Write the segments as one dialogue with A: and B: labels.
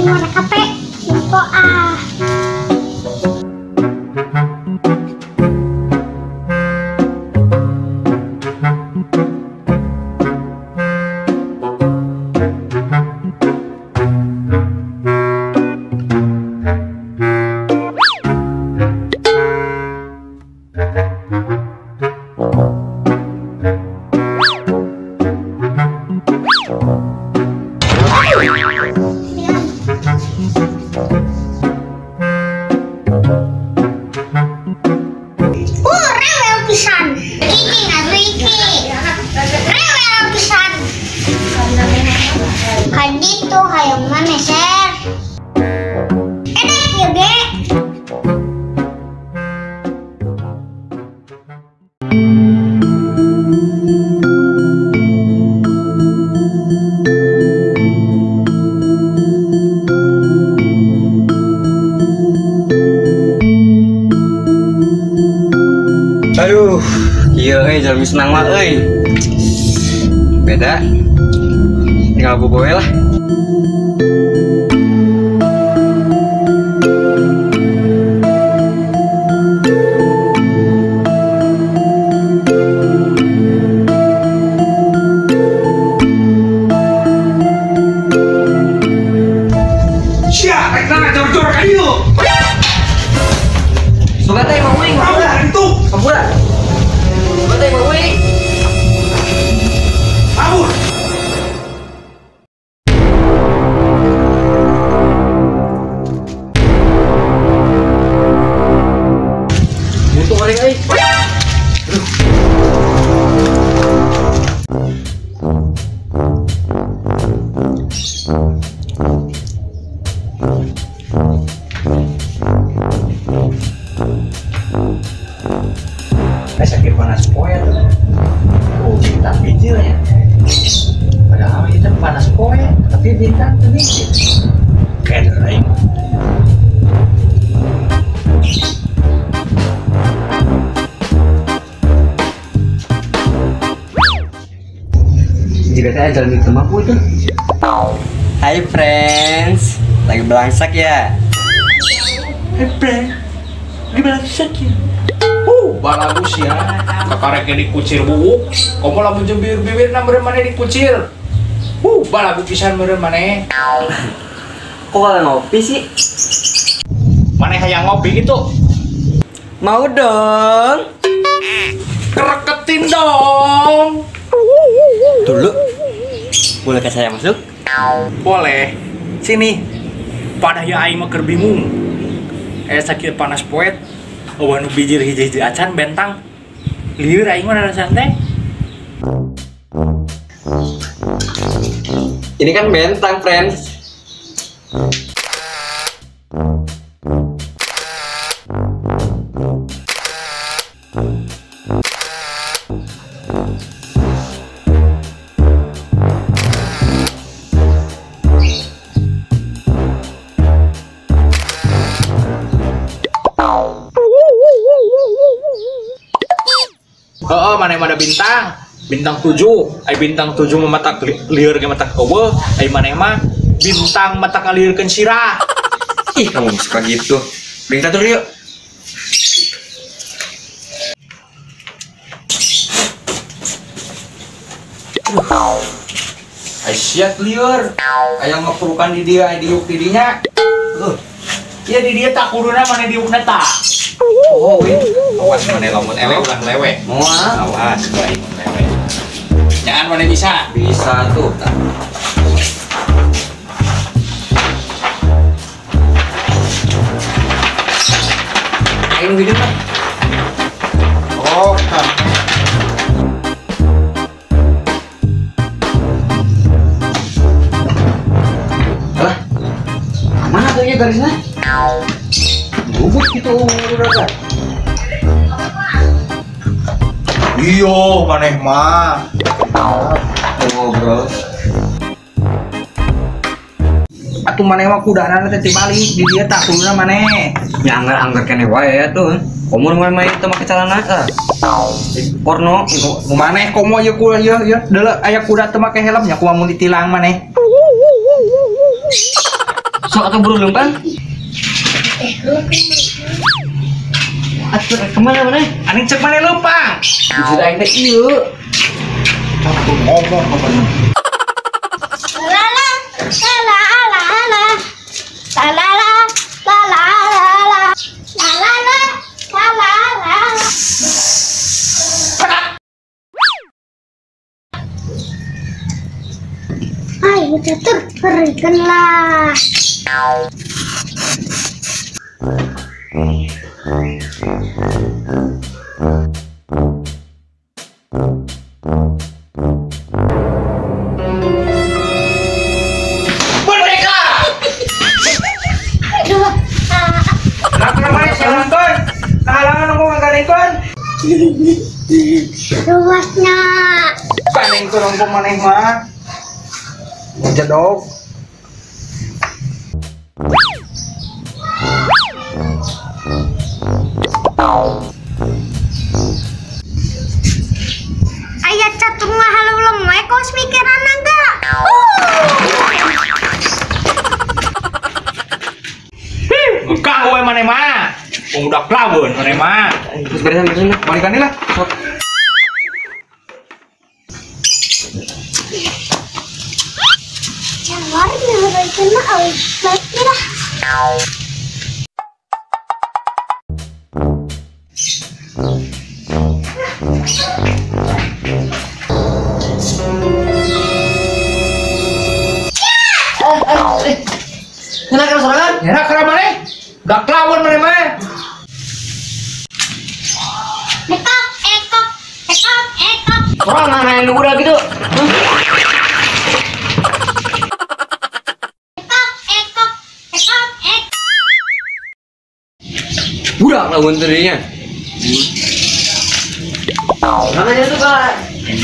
A: aing mau kape. Info ah. Rewel pisan. Ini ngaku iki. Rewel pisan. Kadito hayang mana ser? Enak ya ge.
B: Aduh, iya jalmi senang mah beda. Tinggal boboe lah.
C: Siapa yang jor-jor kayu?
B: Suka teh mau wing.
C: Itu.
B: Ampura. Suka teh mau wing.
C: Kabur.
B: Butuh orang euy.
C: Sakit panas poe tuh. Oh, bintang biji ya. Padahal kita panas poe, tapi bintang tuh biji. Kayak lain.
B: Jika saya jalan di rumahku itu. Hai friends, lagi belangsak ya?
C: Hey, friend. Gimana sakit? Bagus ya. Kakarek dikucir buuk. Komo lamun jembir bibir na meureun maneh dikucir. Balagu pisan meureun maneh.
B: Kok kalian ngopi sih?
C: Maneh hayang ngopi gitu.
B: Mau dong.
C: Kereketin dong.
B: Dulu. Bolehkah saya masuk?
C: Boleh. Sini. Pada ya aing mah keur bingung. Sakit panas poet. Awan bijir hiji-hiji acan bentang. Lieur aing mah rada santai.
B: Ini kan bentang, friends.
C: Mana ada bintang. Bintang 7. Ai bintang 7 mah mata lieur ge mata eueuh. Ai maneh mah bintang mata ngaliurkeun sirah.
B: Ih, kamu suka gitu. Bintang dulu yuk.
C: Ai siat lieur. Aya ngapurukan di dia, di diuk di dinya. Iya di dia tak kuduna maneh diukna tah.
B: Oh, wih.
C: Awas maneh lamun elew ulah lewe.
B: Moal.
C: Awas baik lewe. Jangan maneh bisa.
B: Bisa tuh. Ayo hidup lah.
C: Oh, kan.
B: Alah. Mana tuh ya garisnya? Bubuk gitu udah.
C: Iyo, maneh mah.
B: Ngobrol.
C: Atuh maneh mah kudana teh balik di dia tak kuduna maneh.
B: Ya anggar kene wae ya tuh. Komo main teu make calana ah. Porno
C: Nu maneh komo ieu ku ieu deuleu aya kuda teu make helm nya kumaha mun ditilang maneh.
B: Sok atau buru lempang? Atuh kemana mana?
C: Aning cek mana lempang?
B: Sudah ini iya.
C: Aku ngomong apa nih?
A: Lala, lala, lala, lala, lala, lala, lala, lala. Ayo catur, berikanlah.
C: Merdeka!
A: Aduh,
C: Kenapa siapa nonton? Halangan aku nggak nonton.
A: luasnya.
C: Kaneng turun ke mana mah? Jedok.
A: Ayah catur mahal belum, kau mikiran enggak?
C: Enggak, gue mana mah? Udah kelabun mana mah?
B: Terus beresan.
C: Balikan lah.
A: Jawar berikan awal lagi lah.
B: Kenapa serangan?
C: Ya, kerja mana? Udah kelabun mana mah?
A: Ekok, ekok, ekok, ekok.
B: Orang mana yang udah gitu?
A: Ekok, ekok, ekok, ekok.
B: Budak lawan terinya. Namanya tuh kan.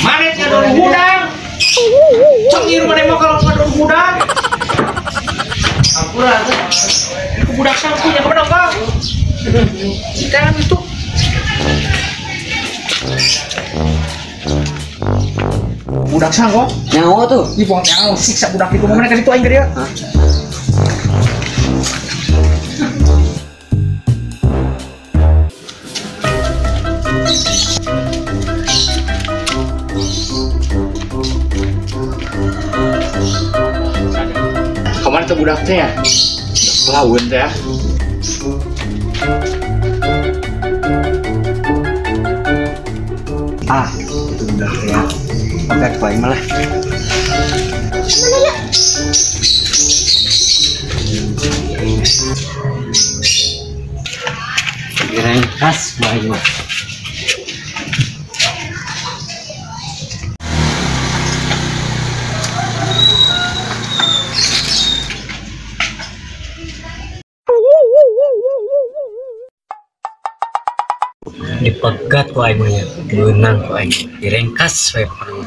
C: Mana yang dorong gudang? Cengir mana mau kalau nggak dorong gudang?
B: Ampura tuh.
C: Budak sangkunya kemana kau? Jangan itu. Budak sangko?
B: Nyawa tuh.
C: Ih, buang nyawa siksa budak itu mana kasih tuh aing dia. Kemana tuh budak teh ya? Lawan teh ya.
B: Ah, itu udah ya. Oke, baik malah. Kirain khas baik mah. Dipegat ku aing mah, beunang ku aing, direngkas we perlu.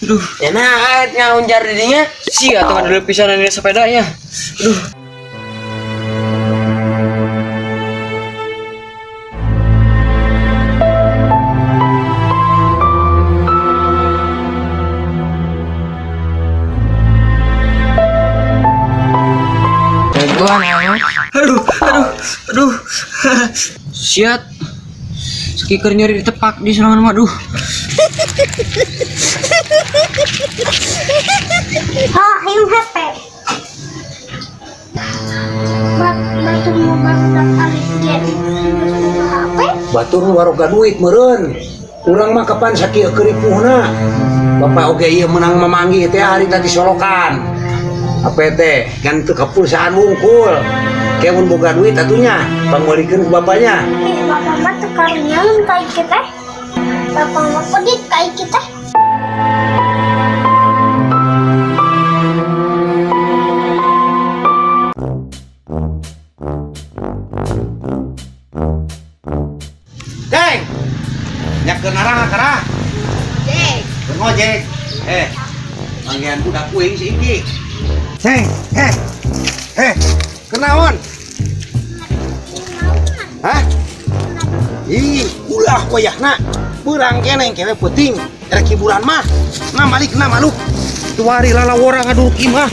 B: Aduh. Ya nah, ngaunjar dirinya sih atau ada pisan ini sepedanya. Aduh. Aduh. Siat. Skiker nyari ditepak di serangan waduh.
A: Oh, yang HP. Batu mau baru kali dia HP.
D: Batur waroga duit meureun. Urang mah kapan sakieu keripuhna. Bapak oge ieu menang memanggi teh hari tadi solokan. Apa teh? Kan teu kapulsaan wungkul. Oke, mun boga duit atunya, panggolikeun ku bapaknya.
A: Bapak mah teu karunya kayak kita. Bapak mah pedit kayak kita.
D: Deng. Nyakeun arah kara.
A: Dek.
D: Ngojek. Panggian budak kuing si Iki. Ceng, kenaon? Hah? Ih, ulah wayahna. Beurang keneng kewe penting. Rek hiburan mah. Nah balik na maluk. Tuari lala orang ngaduruk imah.